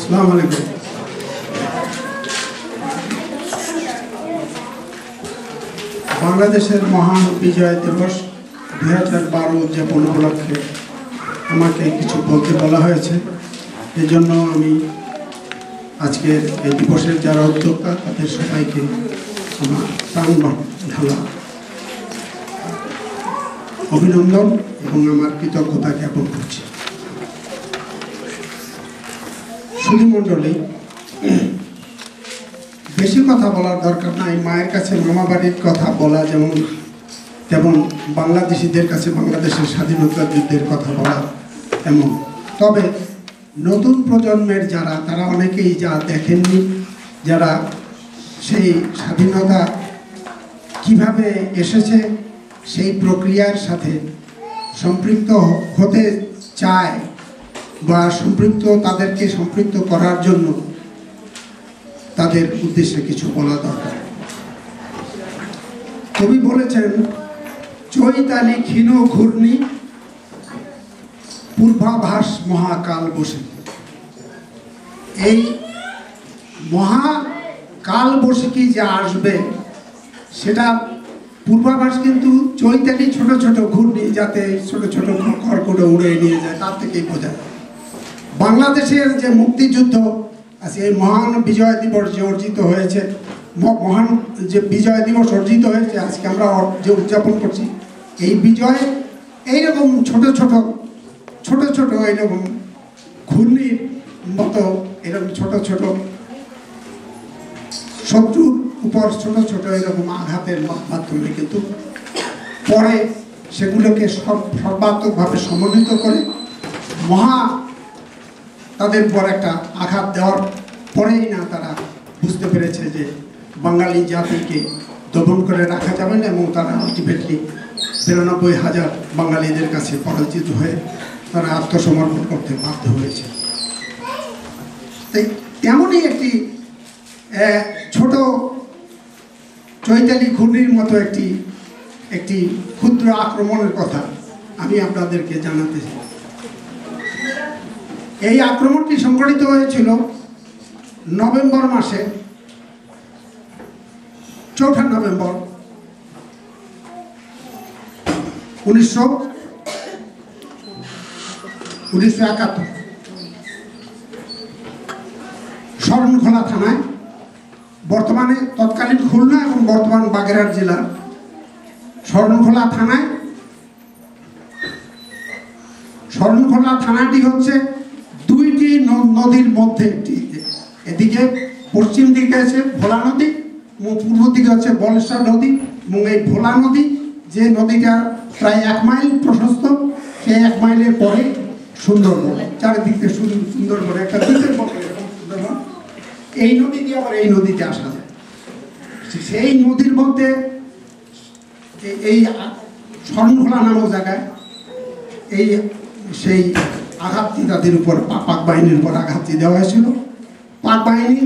আসসালামু আলাইকুম। বাংলাদেশের মহান বিজয় দিবস 2012 উদযাপন উপলক্ষে আমাকে কিছু বলতে বলা হয়েছে। এই জন্য আমি আজকের এই দিবসের যারা উদ্যোক্তা তাদের সবাইকে আমার প্রাণ ঢালা অভিনন্দন এবং আমার কৃতজ্ঞতা জ্ঞাপন করছি। সুধীমণ্ডলী, বেশি কথা বলার দরকার নাই। মায়ের কাছে মামা বাড়ির কথা বলা যেমন বাংলাদেশিদের কাছে বাংলাদেশের স্বাধীনতা যুদ্ধের কথা বলা তেমন। তবে নতুন প্রজন্মের যারা, তারা অনেকেই যা দেখেননি, যারা সেই স্বাধীনতা কিভাবে এসেছে সেই প্রক্রিয়ার সাথে সম্পৃক্ত হতে চায় বা তাদেরকে সম্পৃক্ত করার জন্য তাদের উদ্দেশ্যে কিছু বলা দরকার। কবি বলেছেন, চৈতালি ক্ষীণ ঘূর্ণি পূর্বাভাস মহাকাল বসে। এই মহাকাল বসে যে আসবে সেটা পূর্বাভাস কিন্তু চৈতালি ছোট ছোট ঘূর্ণি, যাতে ছোট ছোট খড়কুটো উড়ে নিয়ে যায়, তার থেকেই বোঝা যায়। বাংলাদেশের যে মুক্তিযুদ্ধ আছে, এই মহান বিজয় দিবস যে অর্জিত হয়েছে, মহান যে বিজয় দিবস অর্জিত হয়েছে আজকে আমরা যে উদযাপন করছি, এই বিজয় এইরকম ছোট ছোট এইরকম ঘূর্ণির মতো এরকম ছোট ছোট শত্রুর উপর ছোট ছোট এরকম আঘাতের মাধ্যমে কিন্তু পরে সেগুলোকে সর্বাত্মকভাবে সমন্বিত করে তাদের পর একটা আঘাত দেওয়ার পরেই না তারা বুঝতে পেরেছে যে বাঙালি জাতিকে দমন করে রাখা যাবে না, এবং তারা আলটিমেটলি ৯২,০০০ বাঙালিদের কাছে পরাজিত হয়ে তারা আত্মসমর্পণ করতে বাধ্য হয়েছে। তাই তেমনই একটি ছোট চৈতালি ঘূর্ণির মতো একটি ক্ষুদ্র আক্রমণের কথা আমি আপনাদেরকে জানাতে চাই। এই আক্রমণটি সংঘটিত হয়েছিল নভেম্বর মাসে, ৪ঠা নভেম্বর 1971 শরণখোলা থানায়, বর্তমানে তৎকালীন খুলনা এবং বর্তমান বাগেরহাট জেলার শরণখোলা থানাটি হচ্ছে দুইটি নদীর মধ্যে একটি। এদিকে পশ্চিম দিকে আছে ভোলা নদী এবং পূর্ব দিকে হচ্ছে বলেশ্বর নদী, এবং এই ভোলা নদী যে নদীটা প্রায় 1 মাইল প্রশস্ত, সেই 1 মাইলের পরে সুন্দরবন, চারিদিকে সুন্দরবন, একটা দ্বীপের মতো এরকম সুন্দরবন। এই নদী দিয়ে আবার এই নদীতে আসা যায়। সেই নদীর মধ্যে এই শরণখোলা নামক জায়গায় সেই আঘাতটি তাদের উপর পাক বাহিনীর উপর আঘাতটি দেওয়া হয়েছিল। পাক বাহিনী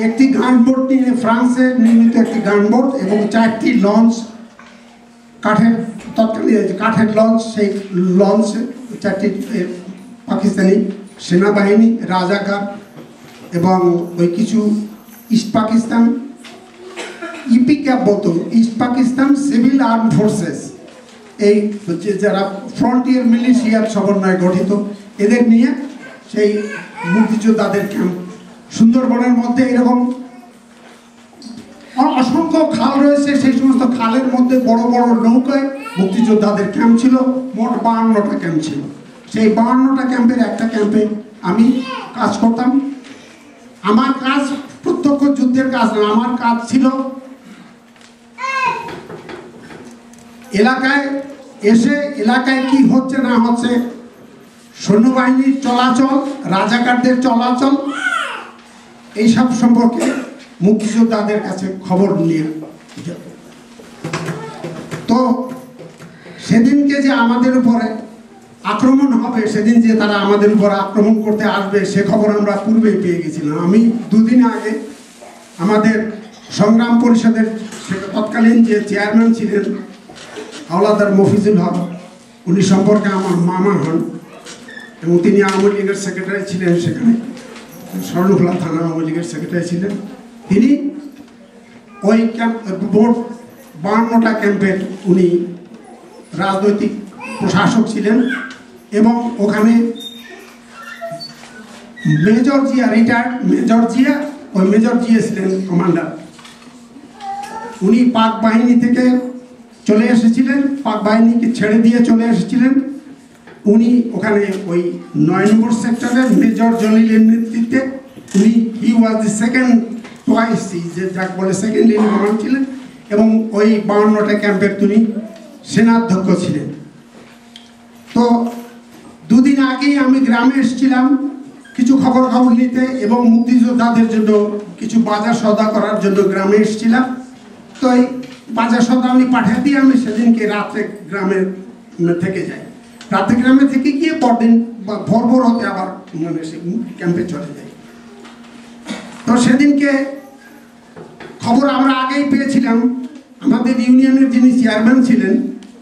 একটি গানবোট নিয়ে, ফ্রান্সের নির্মিত একটি গানবোট এবং 4টি লঞ্চ, কাঠের লঞ্চ, সেই লঞ্চ 4টি পাকিস্তানি সেনাবাহিনী, রাজাকার এবং ওই কিছু ইস্ট পাকিস্তান ইপিক্যাপ বলতো, east Pakistan civil arm forces, এই যারা ফ্রন্টিয়ার মিলিশিয়ার সমন্বয়ে গঠিত, এদের নিয়ে সেই মুক্তিযোদ্ধাদের ক্যাম্প। সুন্দরবনের মধ্যে এরকম অসংখ্য খাল রয়েছে, সেই সমস্ত খালের মধ্যে বড় বড় নৌকায় মুক্তিযোদ্ধাদের ক্যাম্প ছিল। মোট 52টা ক্যাম্প ছিল। সেই 52টা ক্যাম্পের একটা ক্যাম্পে আমি কাজ করতাম। আমার কাজ প্রত্যক্ষ যুদ্ধের কাজ না, আমার কাজ ছিল এলাকায় এসে এলাকায় কি হচ্ছে না হচ্ছে, সৈন্যবাহিনীর চলাচল, রাজাকারদের চলাচল, এইসব সম্পর্কে মুক্তিযোদ্ধাদের কাছে খবর নিয়ে। তো সেদিনকে যে আমাদের উপরে আক্রমণ হবে, সেদিন যে তারা আমাদের উপর আক্রমণ করতে আসবে, সে খবর আমরা পূর্বেই পেয়ে গেছিলাম। আমি 2 দিন আগে আমাদের সংগ্রাম পরিষদের তৎকালীন যে চেয়ারম্যান ছিলেন হাওলাদার মফিজুল হক, উনি সম্পর্কে আমার মামা হন এবং তিনি আওয়ামী লীগের সেক্রেটারি ছিলেন সেখানে। স্বর্ণখোলা থানা আওয়ামী লীগের সেক্রেটারি ছিলেন। তিনি ওই মোট 52টা ক্যাম্পের উনি রাজনৈতিক প্রশাসক ছিলেন এবং ওখানে major Zia, retired major Zia, ওই মেজর জিয়া ছিলেন কমান্ডার। উনি পাক বাহিনী থেকে চলে এসেছিলেন, পাক বাহিনীকে ছেড়ে দিয়ে চলে এসেছিলেন। উনি ওখানে ওই 9 নম্বর সেক্টরের মেজর জলিলের নেতৃত্বে উনি হি ওয়াজ দি সেকেন্ড টুয়াইস, যে যাকে বলে সেকেন্ড ইন কমান্ড ছিলেন এবং ওই 52টা ক্যাম্পের তিনি সেনাধ্যক্ষ ছিলেন। তো দুদিন আগেই আমি গ্রামে এসেছিলাম কিছু খবর নিতে এবং মুক্তিযোদ্ধাদের জন্য কিছু বাজার সওদা করার জন্য গ্রামে এসেছিলাম। তো এই বাজার সওদা আমি পাঠিয়ে দিয়ে আমি সেদিনকে রাত্রে গ্রামে থেকে যাই। রাতে গ্রামে থেকে গিয়ে পরদিন ভোর হতে আবার ক্যাম্পে চলে যাই। তো সেদিনকে খবর আমরা আগেই পেয়েছিলাম। আমাদের ইউনিয়নের যিনি চেয়ারম্যান ছিলেন,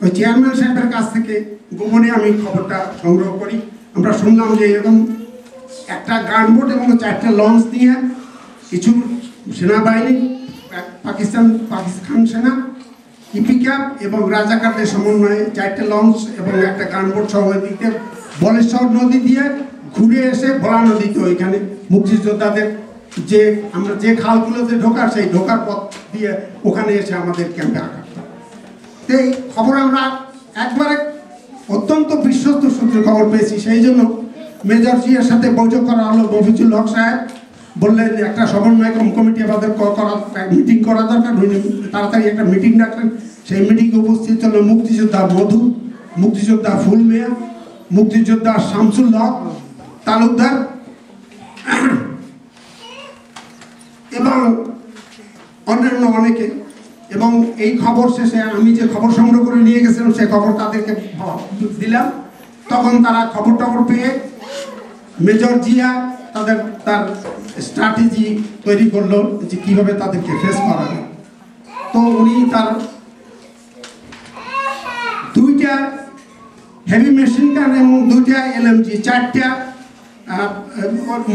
ওই চেয়ারম্যান সাহেবের কাছ থেকে গোপনে আমি খবরটা সংগ্রহ করি। আমরা শুনলাম যে এরকম একটা গানবোট এবং 4টে লঞ্চ নিয়ে কিছু সেনাবাহিনী, পাকিস্তান সেনা, ইপিক্যাপ এবং রাজাকারদের সমন্বয়ে 4টে লঞ্চ এবং একটা গানবোট সহ দিকে বলেশ্বর নদী দিয়ে ঘুরে এসে ভোলা নদীতে ওইখানে মুক্তিযোদ্ধাদের যে আমরা যে খালগুলোতে ঢোকার সেই ঢোকার পথ দিয়ে ওখানে এসে আমাদের ক্যাম্পে আঘাত। এই খবর আমরা একবারে অত্যন্ত বিশ্বস্ত সূত্রে খবর পেয়েছি। সেই জন্য মেজর জিয়ার সাথে বৈঠক করা হলো। মফিজুল হক সাহেব বললেন একটা সমন্বয় কমিটি আমাদের মিটিং করা দরকার। তাড়াতাড়ি একটা মিটিং ডাকলেন। সেই মিটিংয়ে উপস্থিত হলো মুক্তিযোদ্ধা মধু, মুক্তিযোদ্ধা ফুল মিয়া, মুক্তিযোদ্ধা শামসুল হক তালুকদার এবং অন্যান্য অনেকে। এবং এই খবর শেষে আমি যে খবর সংগ্রহ করে নিয়ে গেছিলাম সেই খবর তাদেরকে দিলাম। তখন তারা খবর পেয়ে মেজর জিয়া তার স্ট্র্যাটেজি তৈরি করলো যে কীভাবে তাদেরকে ফেস করা যায়। তো উনি তার 2টা হেভি মেশিন গান এবং 2টা LMG, 4টা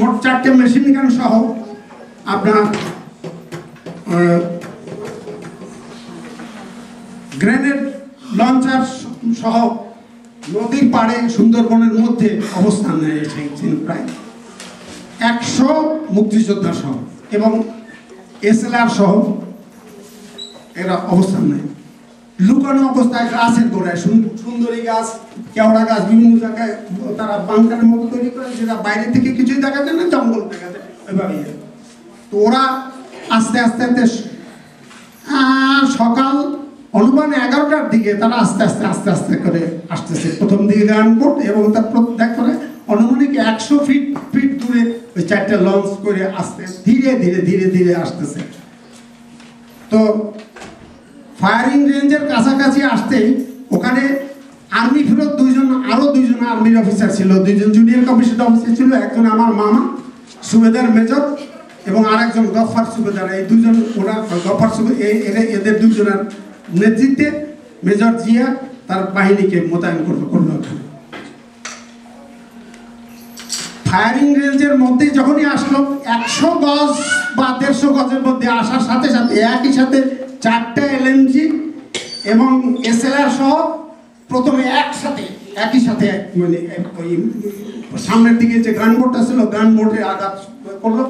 মোট 4টে মেশিন গান সহ আপনার গ্রেনেড লঞ্চার সহ নদীর পাড়ে সুন্দরবনের মধ্যে অবস্থান নেয় প্রায় 100 মুক্তিযোদ্ধা সহ এবং SLR সহ এরা অবস্থান নেয়। লুকানো অবস্থায় গাছের গোড়ায়, সুন্দরী গাছ, কেওড়া গাছ, বিভিন্ন জায়গায় তারা বাংকারের মতো তৈরি করে, যেটা বাইরে থেকে কিছুই দেখা যায় না, জঙ্গল দেখা যায় ওইভাবে। তো ওরা আস্তে আস্তে সকাল অনুমান 11টার দিকে তারা আস্তে আস্তে করে আসতেছে। প্রথম দিকে গানবোট এবং তার দেখ করে অনুমানিক 100 ফিট দূরে ওই 4টে লঞ্চ করে আসতে ধীরে আসতেছে। তো ফায়ারিং রেঞ্জের কাছাকাছি আসতেই ওখানে আর্মি ফেরত আরো দুইজন আর্মির অফিসার ছিল, 2জন জুনিয়র কমিশন অফিসার ছিল। একজন আমার মামা সুবেদার মেজর এবং আরেকজন গফফার সুবেদার। এই 2জন ওরা গফফার সুবেদার, এদের 2জনের নেতৃত্বে মেজর জিয়া তার বাহিনীকে মোতায়েন করলো ওখানে। ফায়ারিং রেঞ্জের মধ্যে যখনই আসলো 100 গজ বা 150 গজের মধ্যে আসার সাথে সাথে একই সাথে 4টা LMG এবং SLR সহ প্রথমে একই সাথে মানে ওই সামনের দিকে যে গানবোটটা ছিল গানবোটে আঘাত করলো।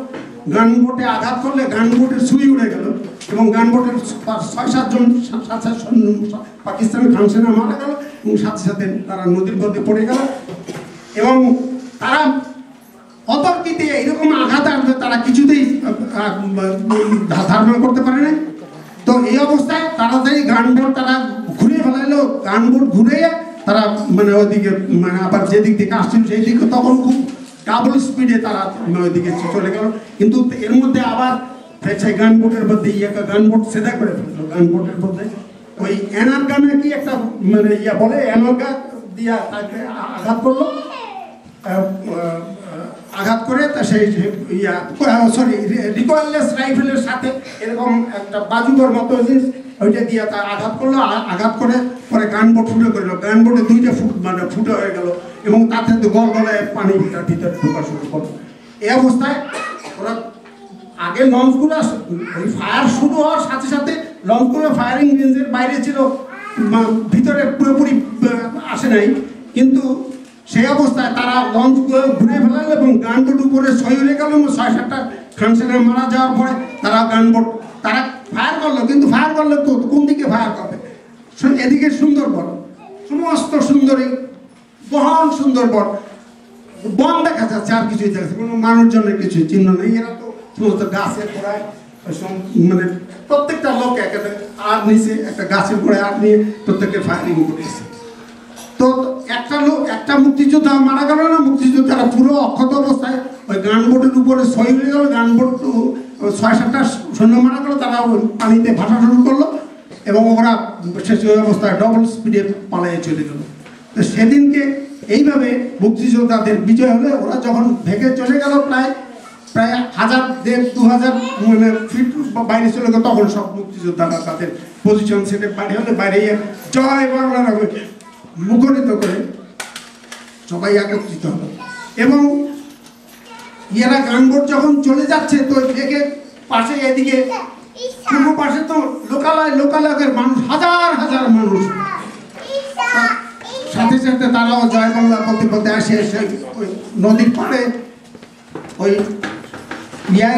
গানবোটে আঘাত করলে গানবোটের সুই উড়ে গেল এবং গানবোটের 6-7 জন পাকিস্তানি খানসেনা মারা গেল এবং সাথে তারা নদীর মধ্যে পড়ে গেল। এবং তারা অতর্কিতে এইরকম আঘাত আসবে তারা কিছুতেই ধারণা করতে পারে না। তো এই অবস্থায় তাড়াতাড়ি গানবোট তারা ঘুরিয়ে ফেলাইলো। গানবোট ঘুরে তারা মানে ওইদিকে মানে আবার যেদিক থেকে আসছিল সেই দিকে তখন খুব ডাবল স্পিডে তারা ওইদিকে চলে গেল। কিন্তু এর মধ্যে আবার সেই গানবোটের মধ্যে গানবোট সেদা করে ফেললো। গানবোটের মধ্যে ওই এনার গানে কি একটা মানে বলে এনার্গা দিয়া তাকে আঘাত করলো। আঘাত করে তা সেই রিকয়েললেস রাইফেলের সাথে এরকম একটা বাজুকর মতো জিনিস ওইটা দিয়ে তা আঘাত করলো। আঘাত করে পরে গানবোট ফুটে করলো। গানবোটে 2টা ফুটে হয়ে গেল এবং তার সাথে গলায় পানি ভিতরে ঢোকা শুরু করলো। এই অবস্থায় ওরা আগে লঞ্চগুলো ওই ফায়ার শুরু হওয়ার সাথে সাথে লঞ্চগুলো ফায়ারিং রেঞ্জের বাইরে ছিল, ভিতরে পুরোপুরি আসে নাই, কিন্তু সেই অবস্থায় তারা লঞ্চগুলো ঘুরে ফেলাল এবং গানবোট উপরে সই হয়ে গেল এবং 6-7টা ফ্রান্সেরা মারা যাওয়ার পরে তারা গানবোট তারা ফায়ার করলো, কিন্তু ফায়ার করলে তো কোন দিকে ফায়ার করবে? এদিকে সুন্দরবন, সমস্ত সুন্দরী মহান সুন্দরবন, বন দেখা যাচ্ছে, আর কিছুই দেখাচ্ছে, কোনো মানুষজনের কিছু চিহ্ন নেই। এরা তো সমস্ত গাছের গোড়ায়, মানে প্রত্যেকটা লোক আর নিচে একটা গাছের গোড়ায় আর নিয়ে প্রত্যেকে ফায়ারিং করেছে। তো একটা মুক্তিযোদ্ধা মারা গেল না, মুক্তিযোদ্ধারা পুরো অক্ষত অবস্থায় ওই গানবোটের উপরে সই হয়ে গেল, গানবোট 6-7টা সৈন্য মারা গেল, তারা পানিতে ভাসা শুরু করলো এবং ওরা শেষ অবস্থায় ডবল স্পিডে পালিয়ে চলে গেল। তো সেদিনকে এইভাবে মুক্তিযোদ্ধাদের বিজয় হলে ওরা যখন ভেঙে চলে গেল প্রায় 1000-2000 মানে ফিট বাইরে চলে গেল, তখন সব মুক্তিযোদ্ধারা তাদের পজিশন সেটে বাইরে হলে বাইরে জয় বাংলার মুখরিত করে সবাই একত্রিত হলো। এবং ইয়ারা গানবোট যখন চলে যাচ্ছে তো দেখে পাশে এদিকে পূর্ব পাশে তো লোকালয়ের মানুষ, হাজার মানুষ, সাথে সাথে তারাও জয় বাংলা বলতে বলতে আসে ওই নদীর পাড়ে ওই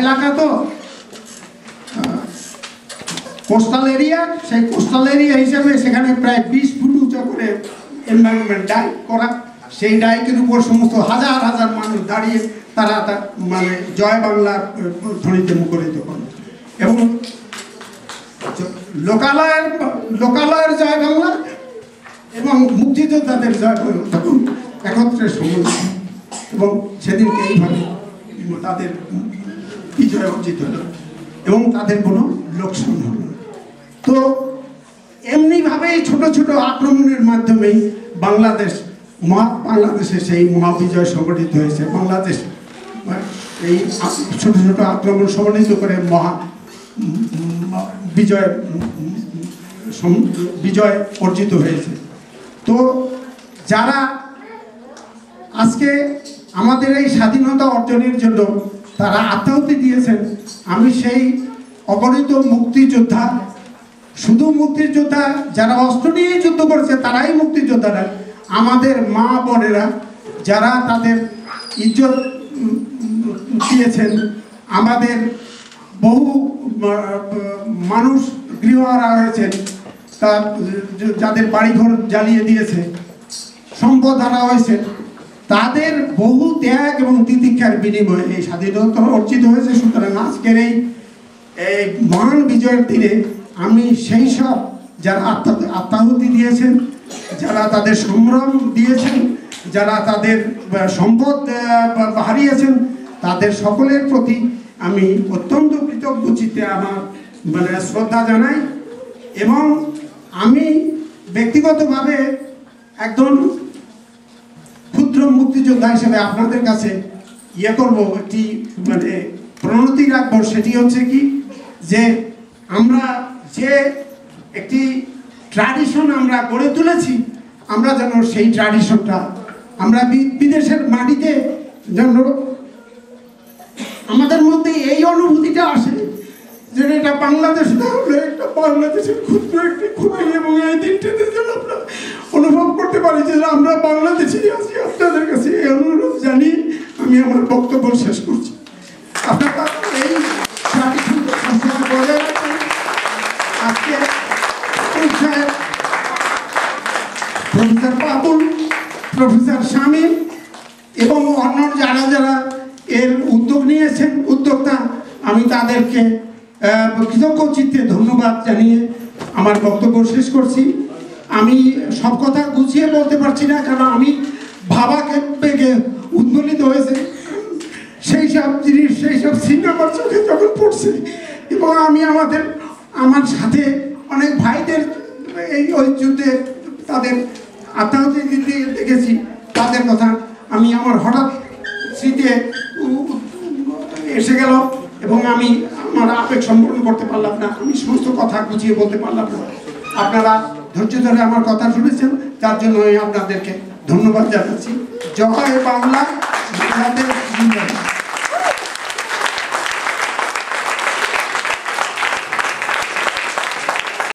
এলাকা তো কোস্টাল এরিয়া, সেই কোস্টাল এরিয়া হিসেবে সেখানে প্রায় 20 ফুট উঁচু করে এনভায়রনমেন্ট ডাইক করা, সেই ডাইকের উপর সমস্ত হাজার মানুষ দাঁড়িয়ে তারা মানে জয় বাংলার ধ্বনিতে মুখরিত করে এবং লোকালয়ের জয় বাংলা এবং মুক্তিযোদ্ধাদের জয় বাংলা তখন একত্রে সম্মিলিত এবং সেদিনকে এইভাবে তাদের বিজয় অর্জিত হল এবং তাদের কোনো লোকসান হল না। তো এমনিভাবেই ছোট ছোট আক্রমণের মাধ্যমেই বাংলাদেশে সেই মহাবিজয় সংগঠিত হয়েছে। বাংলাদেশ এই ছোট ছোট আক্রমণ সমন্বিত করে বিজয় অর্জিত হয়েছে। তো যারা আজকে আমাদের এই স্বাধীনতা অর্জনের জন্য তারা আত্মাহুতি দিয়েছেন, আমি সেই অগণিত মুক্তিযোদ্ধা, শুধু মুক্তিযোদ্ধা যারা অস্ত্র নিয়ে যুদ্ধ করেছে তারাই মুক্তিযোদ্ধারা, আমাদের মা বোনেরা যারা তাদের ইজ্জত দিয়েছেন, আমাদের বহু মানুষ গৃহহারা হয়েছেন, যাদের বাড়িঘর জ্বালিয়ে দিয়েছে, সম্পদ হারা হয়েছে, তাদের বহু ত্যাগ এবং তিতিক্ষার বিনিময়ে এই স্বাধীনতা অর্জিত হয়েছে। সুতরাং আজকের এই মহান বিজয়ের দিনে আমি সেই সব যারা আত্মাহুতি দিয়েছেন, যারা তাদের সংগ্রাম দিয়েছেন, যারা তাদের সম্পদ হারিয়েছেন, তাদের সকলের প্রতি আমি অত্যন্ত কৃতজ্ঞ চিত্তে আমার শ্রদ্ধা জানাই এবং আমি ব্যক্তিগতভাবে একজন ক্ষুদ্র মুক্তিযোদ্ধা হিসেবে আপনাদের কাছে করব, একটি প্রণতি রাখবো। সেটি হচ্ছে কি, যে আমরা যে একটি ট্র্যাডিশন আমরা গড়ে তুলেছি, আমরা যেন সেই ট্র্যাডিশনটা আমরা বিদেশের মাটিতে যেন আমাদের মধ্যে এই অনুভূতিটা আসে যে এটা বাংলাদেশ না হলে একটা বাংলাদেশের ক্ষুদ্র একটি খুবই, এবং এই দিনটাতে যেন আমরা অনুভব করতে পারি যে আমরা বাংলাদেশে আছি। আপনাদের কাছে এই অনুরোধ জানিয়ে আমি আমার বক্তব্য শেষ করছি। আপনারা এই আজকে প্রফেসর বাবুল, প্রফেসর শামীম এবং অন্য যারা এর উদ্যোগ নিয়েছেন, উদ্যোক্তা, আমি তাদেরকে কৃতজ্ঞ চিত্তে ধন্যবাদ জানিয়ে আমার বক্তব্য শেষ করছি। আমি সব কথা গুছিয়ে বলতে পারছি না, কারণ আমি ভাবাবেগে উদ্বেলিত হয়েছে। সেই সব জিনিস, সেই সব সিন আমার চোখে যখন পড়ছে এবং আমি আমার সাথে অনেক ভাইদের ওই যুদ্ধে তাদের আত্মাহুতি দিতে দেখেছি, তাদের কথা আমি আমার হঠাৎ স্মৃতিতে এসে গেল এবং আমি আমার আবেগ সম্পন্ন করতে পারলাম না, আমি সমস্ত কথা গুছিয়ে বলতে পারলাম না। আপনারা ধৈর্য ধরে আমার কথা শুনেছেন, তার জন্য আমি আপনাদেরকে ধন্যবাদ জানাচ্ছি। জয় বাংলা, বাংলাদেশ।